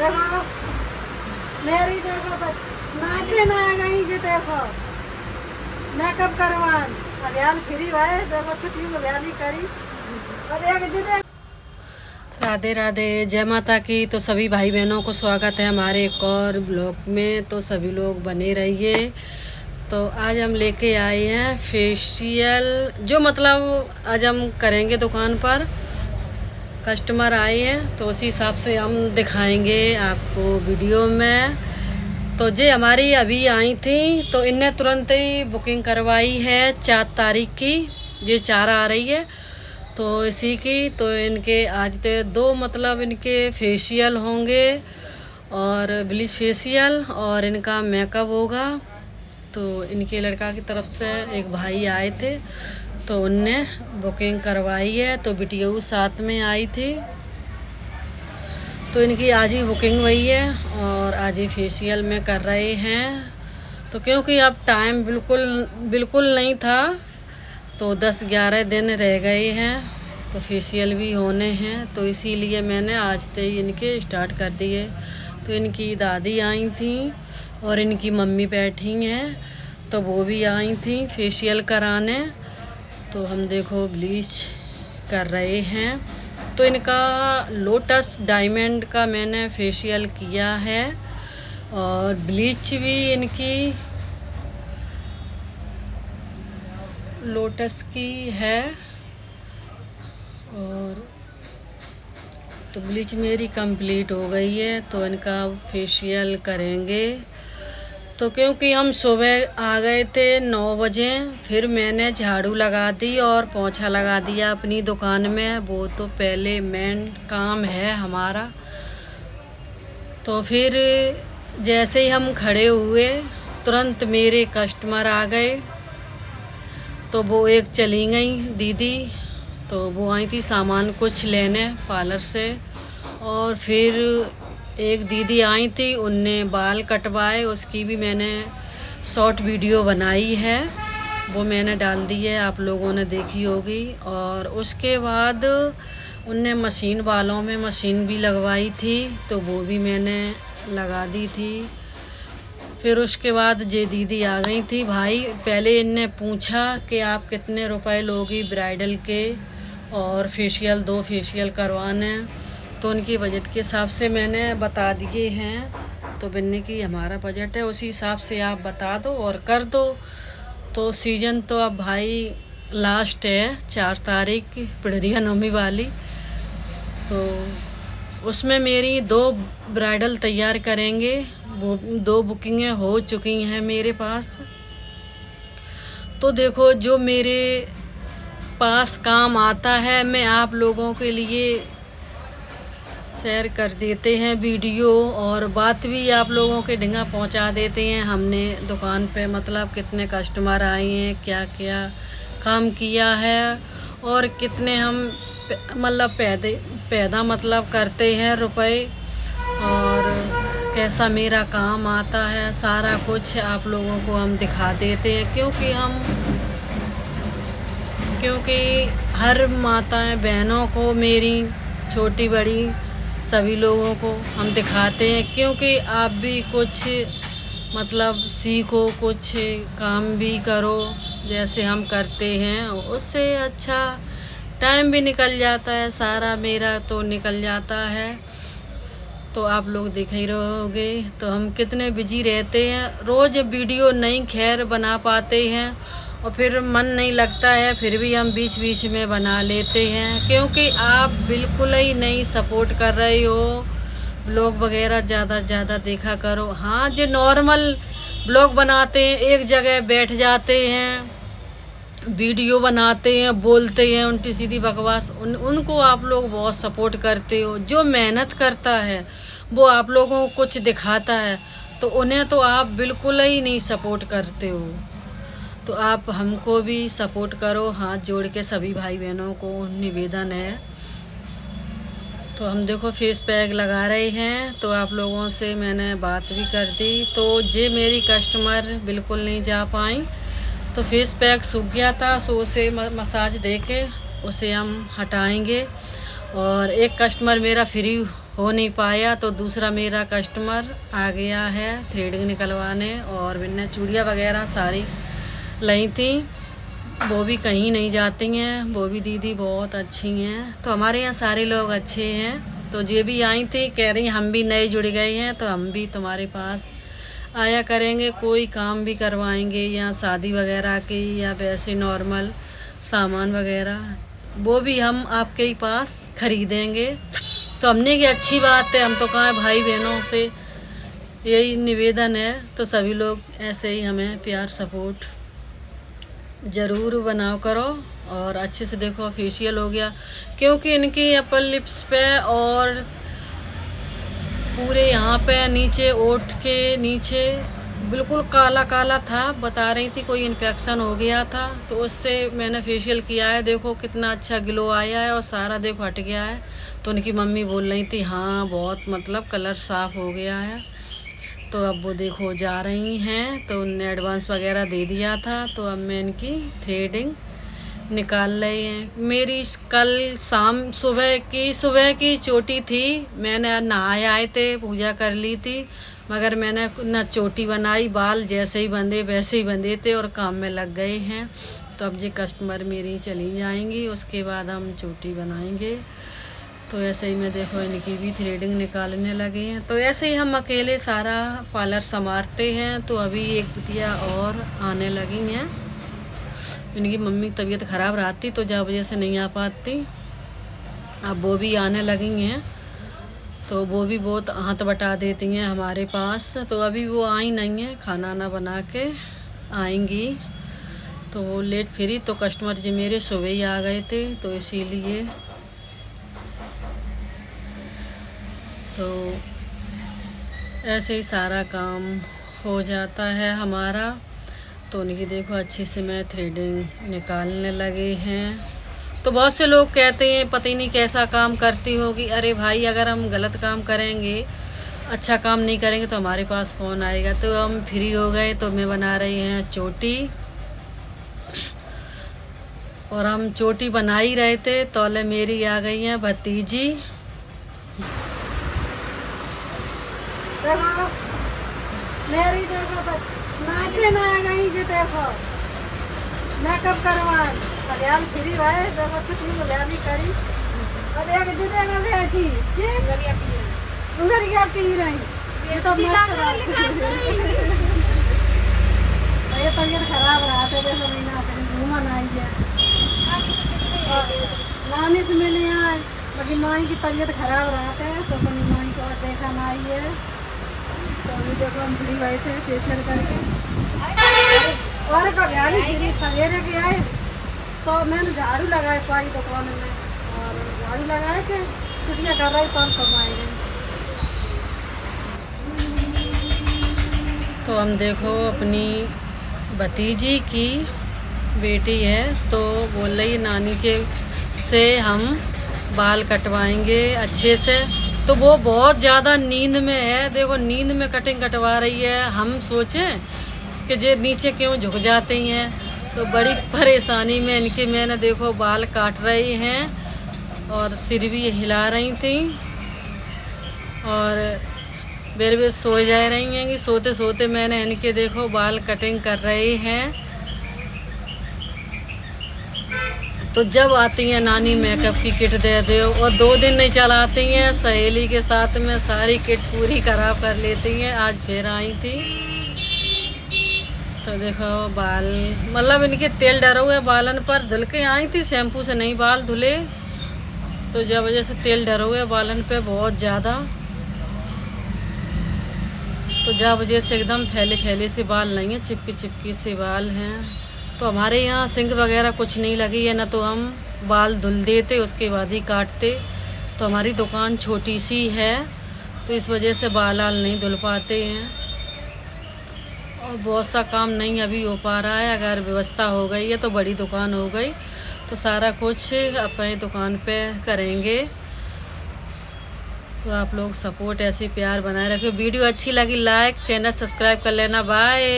देखो मेरी देखो नाचे ना आ गई जी। देखो मेकअप करवान अभियान फ्री भाई। देखो छुट्टी में अभियान ही करी और एक जी। राधे राधे, जय माता की। तो सभी भाई बहनों को स्वागत है हमारे एक और ब्लॉग में। तो सभी लोग बने रहिए। तो आज हम लेके आए हैं फेशियल, जो मतलब आज हम करेंगे दुकान पर। कस्टमर आए हैं तो उसी हिसाब से हम दिखाएंगे आपको वीडियो में। तो जे हमारी अभी आई थी तो इनने तुरंत ही बुकिंग करवाई है 4 तारीख की। ये 4 आ रही है तो इसी की। तो इनके आज तो 2 मतलब इनके फेशियल होंगे और ब्लीच फेशियल और इनका मेकअप होगा। तो इनके लड़का की तरफ से एक भाई आए थे तो उनने बुकिंग करवाई है। तो बिटिया साथ में आई थी तो इनकी आज ही बुकिंग हुई है और आज ही फेशियल में कर रहे हैं। तो क्योंकि अब टाइम बिल्कुल नहीं था तो 10-11 दिन रह गए हैं तो फेशियल भी होने हैं। तो इसीलिए मैंने आज से ही इनके स्टार्ट कर दिए। तो इनकी दादी आई थी और इनकी मम्मी बैठी हैं तो वो भी आई थी फेशियल कराने। तो हम देखो ब्लीच कर रहे हैं। तो इनका लोटस डायमंड का मैंने फेशियल किया है और ब्लीच भी इनकी लोटस की है। और तो ब्लीच मेरी कंप्लीट हो गई है तो इनका फेशियल करेंगे। तो क्योंकि हम सुबह आ गए थे 9 बजे, फिर मैंने झाड़ू लगा दी और पोंछा लगा दिया अपनी दुकान में। वो तो पहले मेन काम है हमारा। तो फिर जैसे ही हम खड़े हुए तुरंत मेरे कस्टमर आ गए। तो वो एक चली गई दीदी, तो वो आई थी सामान कुछ लेने पार्लर से। और फिर एक दीदी आई थी, उनने बाल कटवाए, उसकी भी मैंने शॉर्ट वीडियो बनाई है, वो मैंने डाल दी है, आप लोगों ने देखी होगी। और उसके बाद उनने मशीन, बालों में मशीन भी लगवाई थी तो वो भी मैंने लगा दी थी। फिर उसके बाद जे दीदी आ गई थी भाई, पहले इनने पूछा कि आप कितने रुपए लोगी ब्राइडल के और फेशियल 2 फेशियल करवाने। तो उनकी बजट के हिसाब से मैंने बता दिए हैं। तो बनने की हमारा बजट है, उसी हिसाब से आप बता दो और कर दो। तो सीज़न तो अब भाई लास्ट है 4 तारीख की पिड़रिया नवमी वाली। तो उसमें मेरी 2 ब्राइडल तैयार करेंगे। वो 2 बुकिंगें हो चुकी हैं मेरे पास। तो देखो जो मेरे पास काम आता है मैं आप लोगों के लिए शेयर कर देते हैं वीडियो, और बात भी आप लोगों के ढंगा पहुंचा देते हैं। हमने दुकान पे मतलब कितने कस्टमर आए हैं, क्या क्या काम किया है और कितने हम मतलब पैदा मतलब करते हैं रुपए, और कैसा मेरा काम आता है, सारा कुछ आप लोगों को हम दिखा देते हैं। क्योंकि हर माताएं बहनों को, मेरी छोटी बड़ी सभी लोगों को हम दिखाते हैं। क्योंकि आप भी कुछ मतलब सीखो, कुछ काम भी करो जैसे हम करते हैं, उससे अच्छा टाइम भी निकल जाता है, सारा मेरा तो निकल जाता है। तो आप लोग देख ही रहोगे तो हम कितने बिजी रहते हैं। रोज़ वीडियो नहीं खैर बना पाते हैं और फिर मन नहीं लगता है, फिर भी हम बीच बीच में बना लेते हैं। क्योंकि आप बिल्कुल ही नहीं सपोर्ट कर रहे हो। ब्लॉग वगैरह ज़्यादा देखा करो। हाँ, जो नॉर्मल ब्लॉग बनाते हैं, एक जगह बैठ जाते हैं, वीडियो बनाते हैं, बोलते हैं उल्टी सीधी बकवास, उनको आप लोग बहुत सपोर्ट करते हो। जो मेहनत करता है वो आप लोगों को कुछ दिखाता है तो उन्हें तो आप बिल्कुल ही नहीं सपोर्ट करते हो। तो आप हमको भी सपोर्ट करो, हाथ जोड़ के सभी भाई बहनों को निवेदन है। तो हम देखो फेस पैक लगा रहे हैं। तो आप लोगों से मैंने बात भी कर दी। तो जे मेरी कस्टमर बिल्कुल नहीं जा पाई तो फेस पैक सूख गया था, सो उसे मसाज दे के उसे हम हटाएंगे। और एक कस्टमर मेरा फ्री हो नहीं पाया तो दूसरा मेरा कस्टमर आ गया है थ्रेडिंग निकलवाने, और मैंने चूड़ियाँ वगैरह सारी लाई थी। वो भी कहीं नहीं जाती हैं, वो भी दीदी बहुत अच्छी हैं। तो हमारे यहाँ सारे लोग अच्छे हैं। तो ये भी आई थी, कह रही हम भी नए जुड़ गए हैं तो हम भी तुम्हारे पास आया करेंगे, कोई काम भी करवाएंगे या शादी वगैरह की या वैसे नॉर्मल सामान वगैरह, वो भी हम आपके ही पास ख़रीदेंगे। तो हमने की अच्छी बात है, हम तो कहाँ भाई बहनों से यही निवेदन है। तो सभी लोग ऐसे ही हमें प्यार सपोर्ट ज़रूर बनाओ करो। और अच्छे से देखो फेशियल हो गया, क्योंकि इनकी अपर लिप्स पे और पूरे यहाँ पे नीचे ओठ के नीचे बिल्कुल काला काला था, बता रही थी कोई इन्फेक्शन हो गया था। तो उससे मैंने फेशियल किया है, देखो कितना अच्छा ग्लो आया है और सारा देखो हट गया है। तो उनकी मम्मी बोल रही थी हाँ बहुत मतलब कलर साफ़ हो गया है। तो अब वो देखो जा रही हैं, तो उनने एडवांस वगैरह दे दिया था। तो अब मैं इनकी थ्रेडिंग निकाल रही हैं। मेरी कल शाम सुबह की चोटी थी, मैंने नहाए आए थे, पूजा कर ली थी, मगर मैंने न चोटी बनाई, बाल जैसे ही बंधे वैसे ही बंधे थे और काम में लग गए हैं। तो अब ये कस्टमर मेरी चली जाएंगी, उसके बाद हम चोटी बनाएंगे। तो ऐसे ही मैं देखो इनकी भी थ्रेडिंग निकालने लगे हैं। तो ऐसे ही हम अकेले सारा पार्लर संभालते हैं। तो अभी एक बिटिया और आने लगी हैं, इनकी मम्मी की तबीयत ख़राब रहती तो जब वजह से नहीं आ पाती, अब वो भी आने लगी हैं। तो वो भी बहुत हाथ बटा देती हैं हमारे पास। तो अभी वो आई नहीं है, खाना ना बना के आएंगी। तो वो लेट फिरी, तो कस्टमर जी मेरे सुबह ही आ गए थे, तो इसीलिए तो ऐसे ही सारा काम हो जाता है हमारा। तो उनकी देखो अच्छे से मैं थ्रेडिंग निकालने लगे हैं। तो बहुत से लोग कहते हैं पता ही नहीं कैसा काम करती होगी। अरे भाई अगर हम गलत काम करेंगे, अच्छा काम नहीं करेंगे तो हमारे पास कौन आएगा। तो हम फ्री हो गए, तो मैं बना रही हैं चोटी, और हम चोटी बना ही रहे थे तो मेरी आ गई हैं भतीजी। मेरी देखो नाचे ना आ गई जी, देखो मेकअप करवा अभियान फ्री रहे, देखो छुट्टी में भी करी और एक जुदे में बैठी उंगलियां पी रही। ये तो ये तबीयत खराब रहा था, देखो महीना घूमन आई है नानी से मिले आए, बाकी माई की तबीयत खराब रहा था, सो अपनी माई को देखा ना आई है। तो अभी देखो हम फ्री हुए थे फेशियल करके, और कभी फ्री सवेरे के आए तो मैंने झाड़ू लगाए पाई दुकान में, और झाड़ू लगाए थे छुट्टियाँ कर रही तो कब आएंगे। तो हम देखो अपनी भतीजी की बेटी है, तो बोल रही नानी के से हम बाल कटवाएंगे अच्छे से। तो वो बहुत ज़्यादा नींद में है, देखो नींद में कटिंग कटवा रही है। हम सोचें कि जे नीचे क्यों झुक जाते हैं, तो बड़ी परेशानी में इनके मैंने देखो बाल काट रही हैं और सिर भी हिला रही थी, और बेर सो जा रही हैं कि सोते सोते मैंने इनके देखो बाल कटिंग कर रहे हैं। तो जब आती हैं नानी मेकअप की किट दे दो, और 2 दिन नहीं चलाती हैं, सहेली के साथ में सारी किट पूरी खराब कर लेती हैं। आज फिर आई थी, तो देखो बाल मतलब इनके तेल डरे हुए बालन पर, धुल के आई थी, शैम्पू से नहीं बाल धुले, तो जब वजह से तेल डरे हुए बालन पे बहुत ज़्यादा, तो जब वजह से एकदम फैले फैले से बाल नहीं है, चिपकी चिपकी से बाल हैं। तो हमारे यहाँ सिंक वगैरह कुछ नहीं लगी है ना, तो हम बाल धुल देते उसके बाद ही काटते। तो हमारी दुकान छोटी सी है, तो इस वजह से बाल नहीं धुल पाते हैं, और बहुत सा काम नहीं अभी हो पा रहा है। अगर व्यवस्था हो गई है तो बड़ी दुकान हो गई तो सारा कुछ अपनी दुकान पे करेंगे। तो आप लोग सपोर्ट ऐसे प्यार बनाए रखिए। वीडियो अच्छी लगी लाइक, चैनल सब्सक्राइब कर लेना। बाय।